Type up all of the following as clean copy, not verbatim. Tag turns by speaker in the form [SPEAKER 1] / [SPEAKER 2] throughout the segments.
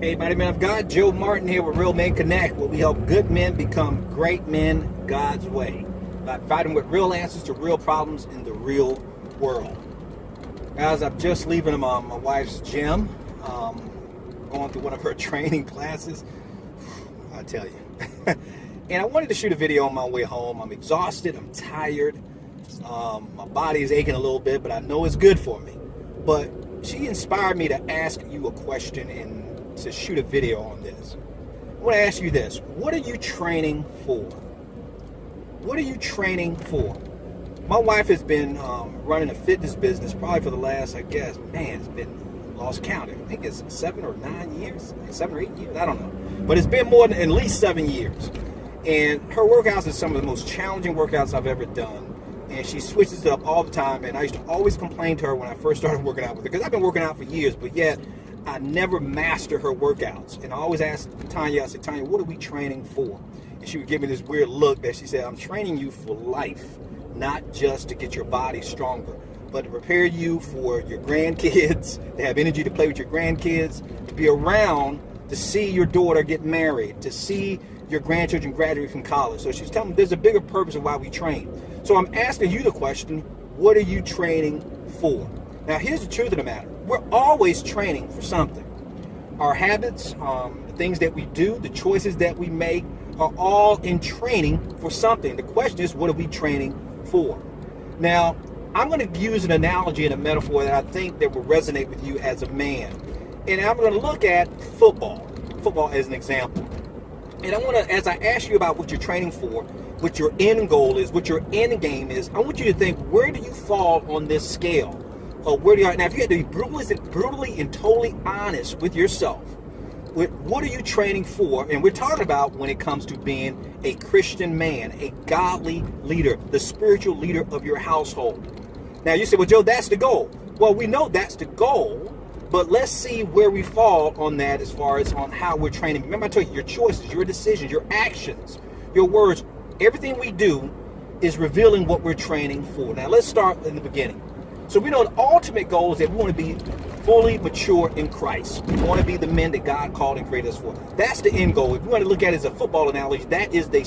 [SPEAKER 1] Hey, mighty man of God, Joe Martin here with Real Men Connect, where we help good men become great men God's way by providing with real answers to real problems in the real world. Guys, I'm just leaving my wife's gym, going through one of her training classes. I tell you. And I wanted to shoot a video on my way home. I'm exhausted, I'm tired, my body is aching a little bit, but I know it's good for me. But she inspired me to ask you a question and to shoot a video on this. I want to ask you this. What are you training for? What are you training for? My wife has been running a fitness business probably for the last, I guess, it's been lost count. I think it's 7 or 9 years, 7 or 8 years, I don't know. But it's been more than at least 7 years. And her workouts are some of the most challenging workouts I've ever done. And she switches it up all the time. And I used to always complain to her when I first started working out with her, because I've been working out for years, but yet I never master her workouts. And I always ask Tanya, I said, Tanya, what are we training for? And she would give me this weird look that she said, I'm training you for life, not just to get your body stronger, but to prepare you for your grandkids, to have energy to play with your grandkids, to be around to see your daughter get married, to see your grandchildren graduate from college. So she's telling me there's a bigger purpose of why we train. So I'm asking you the question, what are you training for? Now, here's the truth of the matter. We're always training for something. Our habits, the things that we do, the choices that we make are all in training for something. The question is, what are we training for? Now, I'm going to use an analogy and a metaphor that I think that will resonate with you as a man. And I'm going to look at football as an example. And I want to, as I ask you about what you're training for, what your end goal is, what your end game is, I want you to think, where do you fall on this scale? Where do you are now? If you had to be brutally and totally honest with yourself, what are you training for? And we're talking about when it comes to being a Christian man, a godly leader, the spiritual leader of your household. Now you say, well, Joe, that's the goal. Well, we know that's the goal, but let's see where we fall on that as far as on how we're training. Remember, I told you, your choices, your decisions, your actions, your words, everything we do is revealing what we're training for. Now let's start in the beginning. So we know the ultimate goal is that we want to be fully mature in Christ. We want to be the men that God called and created us for. That's the end goal. If we want to look at it as a football analogy, that is the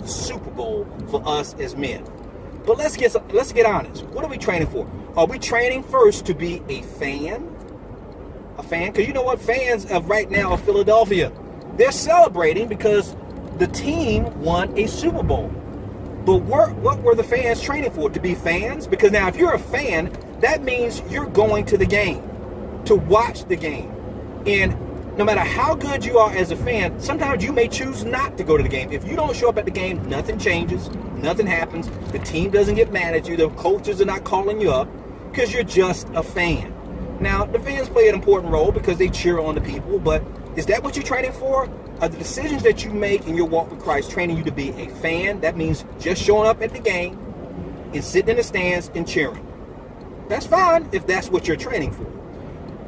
[SPEAKER 1] Super Bowl for us as men. But let's get honest. What are we training for? Are we training first to be a fan? A fan? Because you know what? Fans of right now of Philadelphia, they're celebrating because the team won a Super Bowl. But what were the fans training for? To be fans? Because now if you're a fan, that means you're going to the game, to watch the game. And no matter how good you are as a fan, sometimes you may choose not to go to the game. If you don't show up at the game, nothing changes, nothing happens. The team doesn't get mad at you. The coaches are not calling you up because you're just a fan. Now, the fans play an important role because they cheer on the people, but is that what you're training for? Are the decisions that you make in your walk with Christ training you to be a fan? That means just showing up at the game and sitting in the stands and cheering. That's fine if that's what you're training for.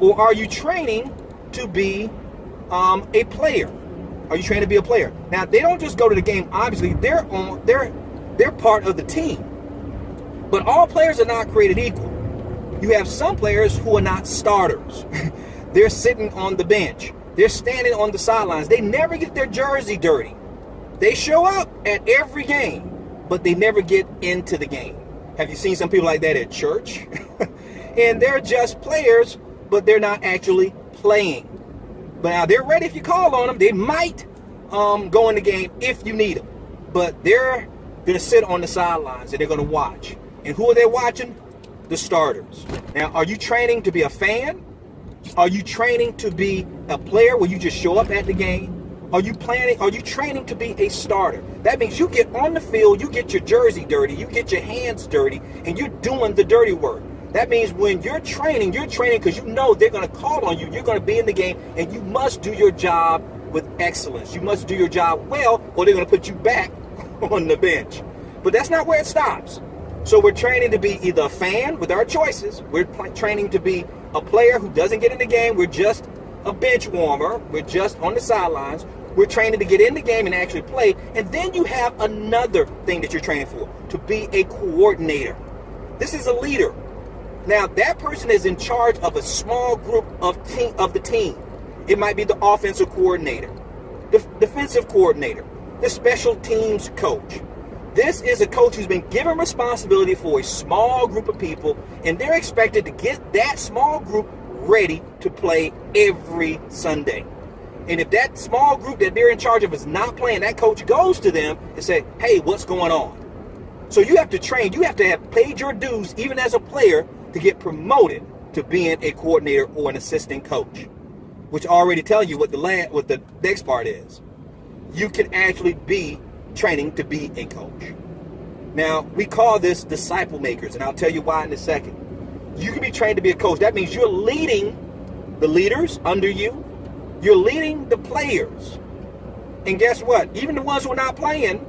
[SPEAKER 1] Or are you training to be a player? Are you training to be a player? Now, they don't just go to the game. Obviously, they're part of the team. But all players are not created equal. You have some players who are not starters. They're sitting on the bench. They're standing on the sidelines. They never get their jersey dirty. They show up at every game, but they never get into the game. Have you seen some people like that at church? And they're just players, but they're not actually playing. But now they're ready if you call on them. They might go in the game if you need them. But they're going to sit on the sidelines and they're going to watch. And who are they watching? The starters. Now, are you training to be a fan? Are you training to be a player where you just show up at the game? Are you training to be a starter? That means you get on the field, you get your jersey dirty, you get your hands dirty, and you're doing the dirty work. That means when you're training because you know they're going to call on you. You're going to be in the game, and you must do your job with excellence. You must do your job well, or they're going to put you back on the bench. But that's not where it stops. So we're training to be either a fan with our choices. We're training to be a player who doesn't get in the game. We're just a bench warmer. We're just on the sidelines. We're training to get in the game and actually play. And then you have another thing that you're training for, to be a coordinator. This is a leader. Now, that person is in charge of a small group of the team. It might be the offensive coordinator, the defensive coordinator, the special teams coach. This is a coach who's been given responsibility for a small group of people, and they're expected to get that small group ready to play every Sunday. And if that small group that they're in charge of is not playing, that coach goes to them and say, hey, what's going on? So you have to train. You have to have paid your dues, even as a player, to get promoted to being a coordinator or an assistant coach, which already tell you what the next part is. You can actually be training to be a coach. Now, we call this disciple makers, and I'll tell you why in a second. You can be trained to be a coach. That means you're leading the leaders under you. You're leading the players. And guess what? Even the ones who are not playing,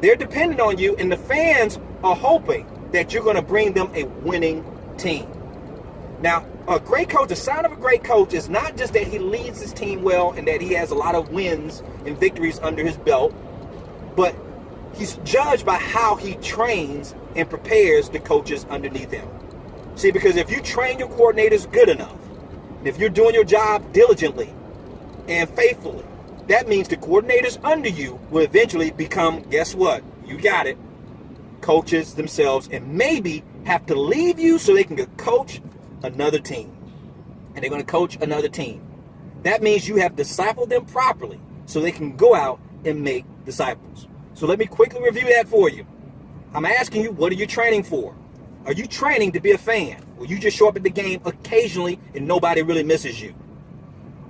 [SPEAKER 1] they're dependent on you, and the fans are hoping that you're going to bring them a winning team. Now, a great coach, the sign of a great coach is not just that he leads his team well and that he has a lot of wins and victories under his belt, but he's judged by how he trains and prepares the coaches underneath him. See, because if you train your coordinators good enough, and if you're doing your job diligently and faithfully, that means the coordinators under you will eventually become, guess what? You got it, coaches themselves, and maybe have to leave you so they can go coach another team. And they're going to coach another team. That means you have discipled them properly so they can go out and make disciples. So let me quickly review that for you. I'm asking you, what are you training for? Are you training to be a fan? Will you just show up at the game occasionally and nobody really misses you?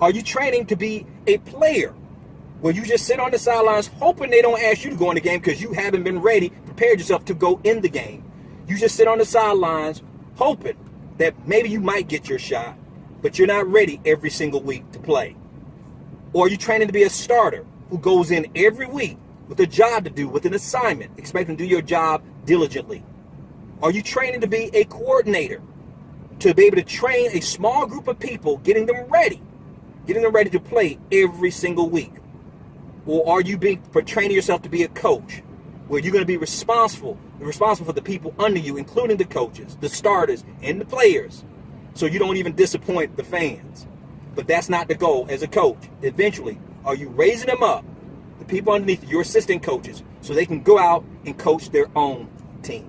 [SPEAKER 1] Are you training to be a player where you just sit on the sidelines hoping they don't ask you to go in the game because you haven't been ready, prepared yourself to go in the game? You just sit on the sidelines hoping that maybe you might get your shot, but you're not ready every single week to play. Or are you training to be a starter who goes in every week with a job to do, with an assignment, expecting to do your job diligently? Are you training to be a coordinator, to be able to train a small group of people, getting them ready to play every single week? Or are you training yourself to be a coach, where you're going to be responsible for the people under you, including the coaches, the starters, and the players, so you don't even disappoint the fans? But that's not the goal as a coach. Eventually, are you raising them up, the people underneath your assistant coaches, so they can go out and coach their own team?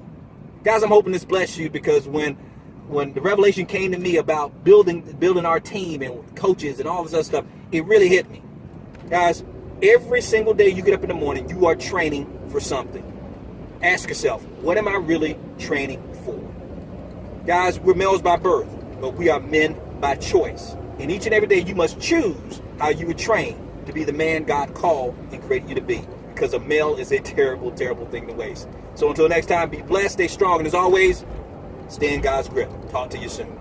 [SPEAKER 1] Guys, I'm hoping this blessed you, because when the revelation came to me about building our team and coaches and all this other stuff, it really hit me. Guys, every single day you get up in the morning, you are training for something. Ask yourself, what am I really training for? Guys, we're males by birth, but we are men by choice. And each and every day you must choose how you would train to be the man God called and created you to be. Because a male is a terrible, terrible thing to waste. So until next time, be blessed, stay strong, and as always, stay in God's grip. Talk to you soon.